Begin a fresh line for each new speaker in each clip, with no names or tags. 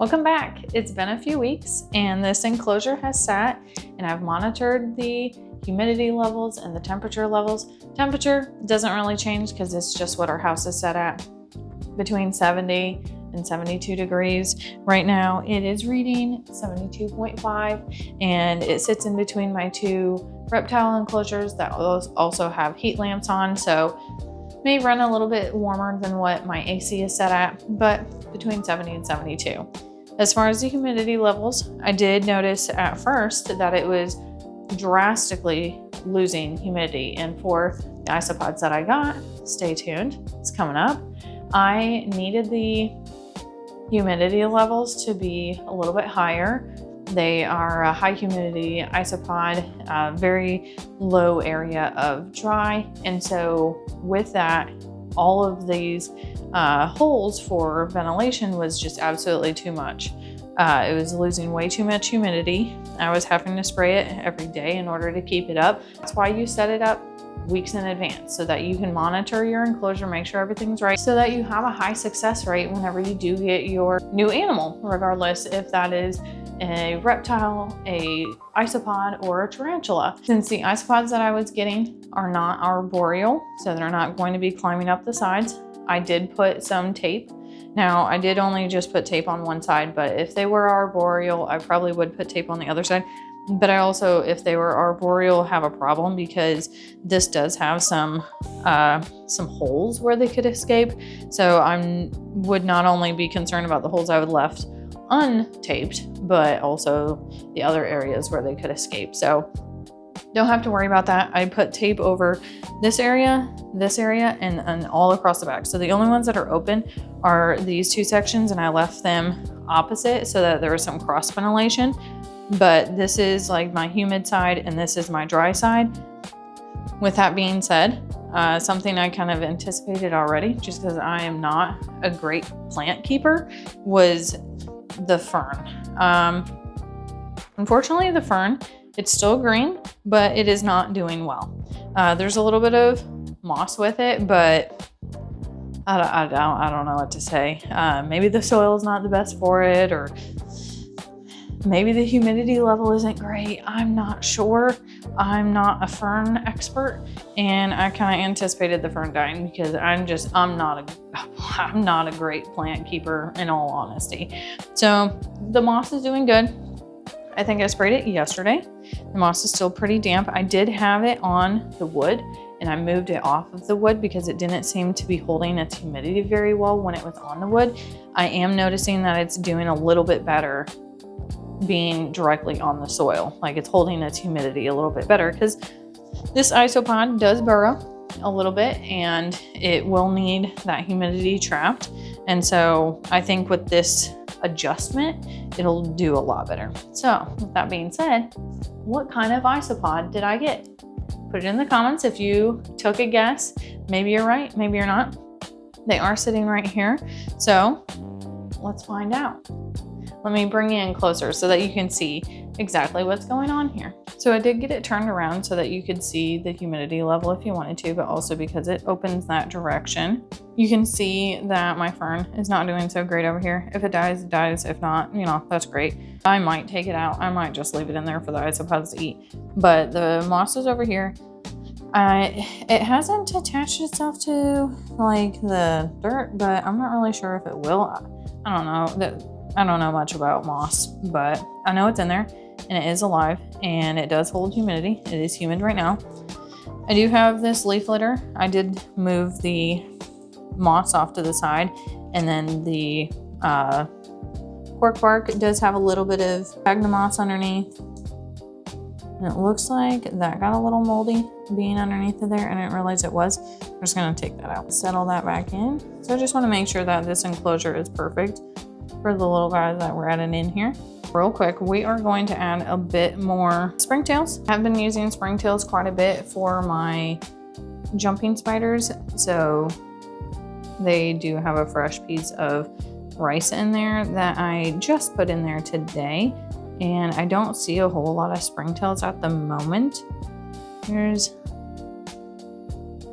Welcome back. It's been a few weeks and this enclosure has sat, and I've monitored the humidity levels and the temperature levels. Temperature doesn't really change because it's just what our house is set at, between 70 and 72 degrees. Right now it is reading 72.5 and it sits in between my two reptile enclosures that also have heat lamps on, so may run a little bit warmer than what my AC is set at, but between 70 and 72. As far as the humidity levels, I did notice at first that it was drastically losing humidity, and for the isopods that I got, stay tuned, it's coming up, I needed the humidity levels to be a little bit higher. They are a high humidity isopod, very low area of dry, and so with that, all of these holes for ventilation was just absolutely too much. It was losing way too much humidity. I was having to spray it every day in order to keep it up. That's why you set it up weeks in advance, so that you can monitor your enclosure, make sure everything's right, so that you have a high success rate whenever you do get your new animal, regardless if that is a reptile, a isopod, or a tarantula. Since the isopods that I was getting are not arboreal, so they're not going to be climbing up the sides, I did put some tape. Now, I did only just put tape on one side, but if they were arboreal, I probably would put tape on the other side. But I also, if they were arboreal, have a problem because this does have some holes where they could escape. So I would not only be concerned about the holes I would left untaped, but also the other areas where they could escape. So don't have to worry about that. I put tape over this area, and all across the back. So the only ones that are open are these two sections, and I left them opposite so that there was some cross ventilation. But this is like my humid side and this is my dry side. With that being said, something I kind of anticipated already, just because I am not a great plant keeper, was the fern. Unfortunately, the fern, it's still green, but it is not doing well. There's a little bit of moss with it, but I don't know what to say. Maybe the soil is not the best for it, or maybe the humidity level isn't great. I'm not sure. I'm not a fern expert, and I kind of anticipated the fern dying because I'm not a great plant keeper, in all honesty. So the moss is doing good. I think I sprayed it yesterday. The moss is still pretty damp. I did have it on the wood, and I moved it off of the wood because it didn't seem to be holding its humidity very well when it was on the wood. I am noticing that it's doing a little bit better being directly on the soil. Like, it's holding its humidity a little bit better, because this isopod does burrow a little bit and it will need that humidity trapped. And so I think with this adjustment, it'll do a lot better. So with that being said, what kind of isopod did I get? Put it in the comments if you took a guess. Maybe you're right, maybe you're not. They are sitting right here, so let's find out. Let me bring you in closer so that you can see exactly what's going on here. So I did get it turned around so that you could see the humidity level if you wanted to, but also because it opens that direction. You can see that my fern is not doing so great over here. If it dies, it dies. If not, that's great. I might take it out. I might just leave it in there for the isopods to eat. But the moss is over here. It hasn't attached itself to like the dirt, but I'm not really sure if it will. I don't know. I don't know much about moss, but I know it's in there and it is alive and it does hold humidity. It is humid right now. I do have this leaf litter. I did move the moss off to the side, and then the cork bark does have a little bit of sphagnum moss underneath. And it looks like that got a little moldy being underneath of there, and I didn't realize it was. I'm just gonna take that out, settle that back in. So I just wanna make sure that this enclosure is perfect for the little guys that we're adding in here. Real quick, we are going to add a bit more springtails. I've been using springtails quite a bit for my jumping spiders, so they do have a fresh piece of rice in there that I just put in there today, and I don't see a whole lot of springtails at the moment.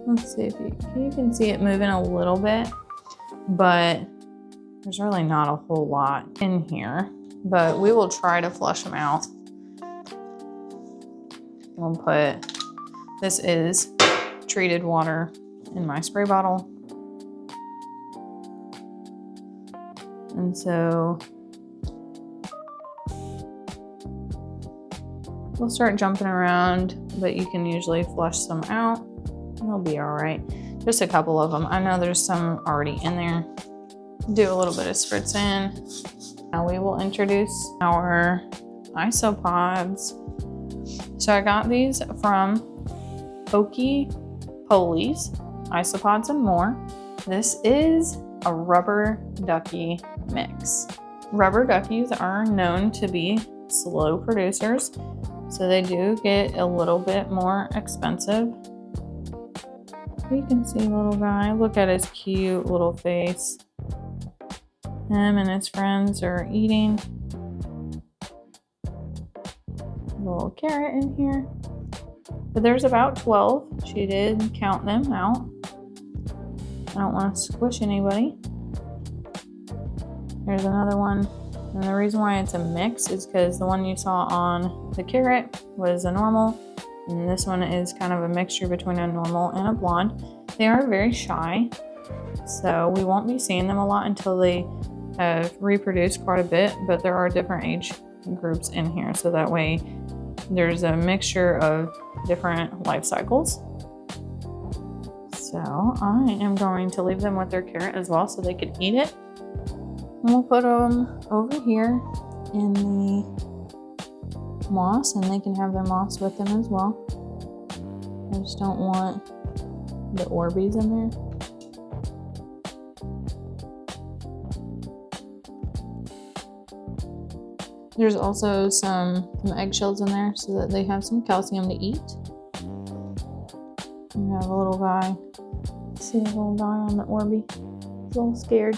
Let's see if you can see it moving a little bit, but There's really not a whole lot in here, but we will try to flush them out. We'll put, this is treated water in my spray bottle. And so we'll start jumping around, but you can usually flush some out. They'll be all right. Just a couple of them. I know there's some already in there. Do a little bit of spritz in. Now we will introduce our isopods. So I got these from Okie Polies, Isopods and More. This is a rubber ducky mix. Rubber duckies are known to be slow producers, so they do get a little bit more expensive. You can see little guy, look at his cute little face. Him and his friends are eating. A little carrot in here. But there's about 12. She did count them out. I don't want to squish anybody. Here's another one. And the reason why it's a mix is because the one you saw on the carrot was a normal. And this one is kind of a mixture between a normal and a blonde. They are very shy, so we won't be seeing them a lot until they have reproduced quite a bit, but there are different age groups in here, so that way there's a mixture of different life cycles. So I am going to leave them with their carrot as well so they can eat it. And we'll put them over here in the moss, and they can have their moss with them as well. I just don't want the Orbeez in there. There's also some eggshells in there so that they have some calcium to eat. We have a little guy. See the little guy on the Orbeez? He's a little scared.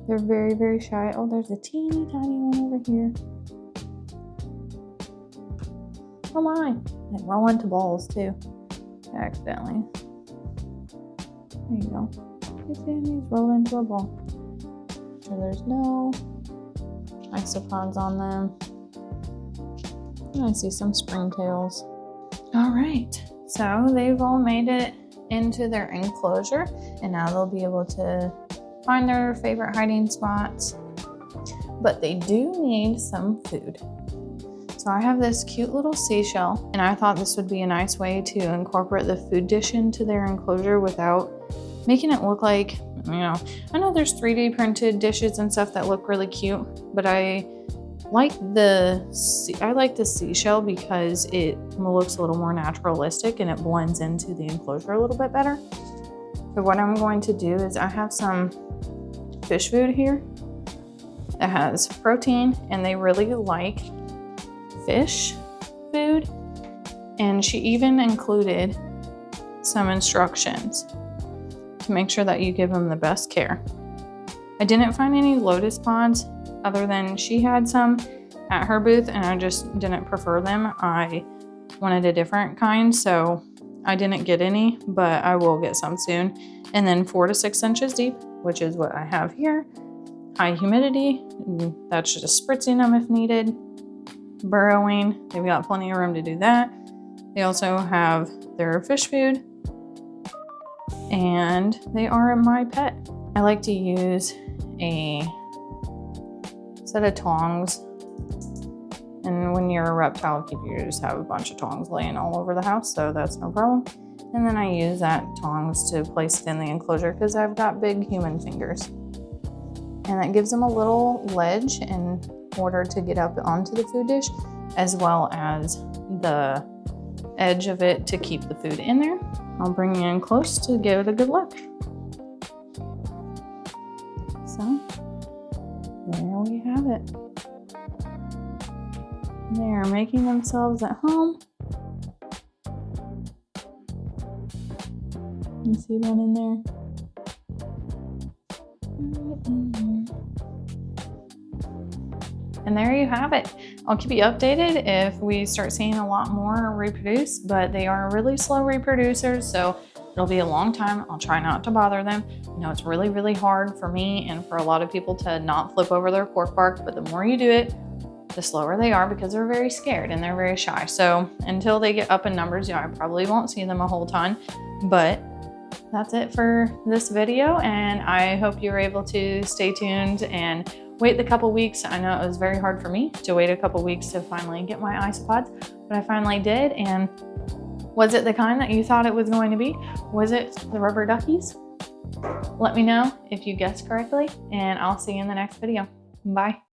They're very, very shy. Oh, there's a teeny tiny one over here. Oh my! They roll into balls too. Accidentally. There you go. You see him? He's rolled into a ball. So there's no isopods on them. And I see some springtails. All right, so they've all made it into their enclosure, and now they'll be able to find their favorite hiding spots. But they do need some food. So I have this cute little seashell, and I thought this would be a nice way to incorporate the food dish into their enclosure without making it look like, you know, I know there's 3D printed dishes and stuff that look really cute, but I like the seashell because it looks a little more naturalistic and it blends into the enclosure a little bit better. So what I'm going to do is I have some fish food here that has protein, and they really like fish food, and she even included some instructions to make sure that you give them the best care. I didn't find any lotus pods other than she had some at her booth, and I just didn't prefer them. I wanted a different kind, so I didn't get any, but I will get some soon. And then 4 to 6 inches deep, which is what I have here. High humidity, that's just spritzing them if needed. Burrowing, they've got plenty of room to do that. They also have their fish food, and they are my pet. I like to use a set of tongs, and when you're a reptile keeper, you just have a bunch of tongs laying all over the house, so that's no problem. And then I use that tongs to place it in the enclosure because I've got big human fingers, and that gives them a little ledge in order to get up onto the food dish, as well as the edge of it to keep the food in there. I'll bring you in close to give it a good look. So there we have it. They are making themselves at home. You see one in there? Right in there. And there you have it. I'll keep you updated if we start seeing a lot more reproduce, but they are really slow reproducers, so it'll be a long time. I'll try not to bother them. I know it's really, really hard for me and for a lot of people to not flip over their cork bark, but the more you do it, the slower they are because they're very scared and they're very shy. So until they get up in numbers, I probably won't see them a whole ton, but that's it for this video. And I hope you were able to stay tuned and wait the couple weeks. I know it was very hard for me to wait a couple weeks to finally get my isopods, but I finally did. And was it the kind that you thought it was going to be? Was it the rubber duckies? Let me know if you guessed correctly, and I'll see you in the next video. Bye.